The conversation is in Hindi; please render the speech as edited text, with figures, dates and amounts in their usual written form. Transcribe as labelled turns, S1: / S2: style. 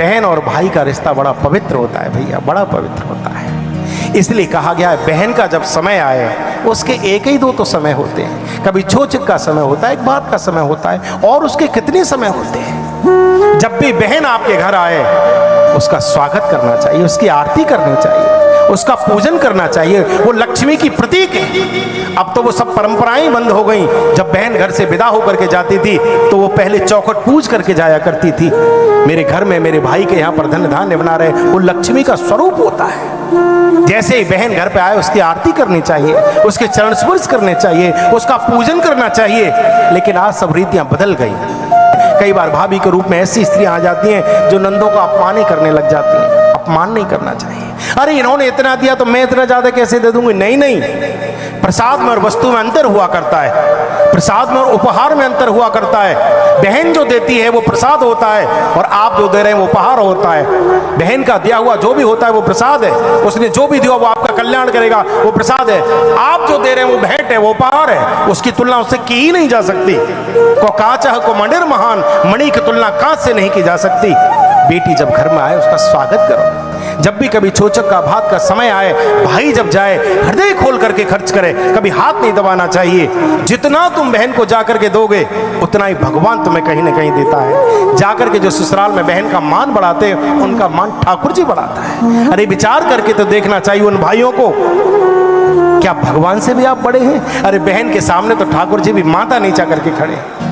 S1: बहन और भाई का रिश्ता बड़ा पवित्र होता है भैया, बड़ा पवित्र होता है। इसलिए कहा गया है बहन का जब समय आए, उसके एक ही दो तो समय होते हैं, कभी छोचक का समय होता है, एक बात का समय होता है, और उसके कितने समय होते हैं। जब भी बहन आपके घर आए उसका स्वागत करना चाहिए, उसकी आरती करनी चाहिए, उसका पूजन करना चाहिए। वो लक्ष्मी की प्रतीक है। अब तो वो सब परंपराएं बंद हो गई। जब बहन घर से विदा होकर के जाती थी तो वो पहले चौखट पूज करके जाया करती थी, मेरे घर में मेरे भाई के यहाँ पर धन धान्य बना रहे, वो लक्ष्मी का स्वरूप होता है। जैसे ही बहन घर पे आए उसकी आरती करनी चाहिए, उसके चरण स्पर्श करने चाहिए, उसका पूजन करना चाहिए। लेकिन आज सब रीतियां बदल गई। कई बार भाभी के रूप में ऐसी स्त्रियां आ जाती हैं जो नंदों का अपमान ही करने लग जाती हैं। अपमान नहीं करना चाहिए। अरे इन्होंने इतना दिया तो मैं इतना ज्यादा कैसे दे दूंगी? नहीं नहीं, प्रसाद में और वस्तु में अंतर हुआ करता है, प्रसाद में और उपहार में अंतर हुआ करता है। बहन जो देती है वो प्रसाद होता है और आप जो दे रहे हैं वो उपहार होता है। बहन का दिया हुआ जो भी होता है वो प्रसाद है, उसने जो भी दिया वो आपका कल्याण करेगा, वो प्रसाद है। आप जो दे रहे हैं वो भेंट है, वो उपहार है, उसकी तुलना उससे की ही नहीं जा सकती। को काचा को मंदिर महान, मणि की तुलना कांच से नहीं की जा सकती। बेटी जब घर में आए उसका स्वागत करो। जब भी कभी छोचक का भात का समय आए, भाई जब जाए हृदय खोल करके खर्च करे, कभी हाथ नहीं दबाना चाहिए। जितना तुम बहन को जाकर के दोगे उतना ही भगवान तुम्हें कहीं ना कहीं देता है। जाकर के जो ससुराल में बहन का मान बढ़ाते हैं उनका मान ठाकुर जी बढ़ाता है। अरे विचार करके तो देखना चाहिए उन भाइयों को, क्या भगवान से भी आप बड़े हैं? अरे बहन के सामने तो ठाकुर जी भी माथा नीचा करके खड़े हैं।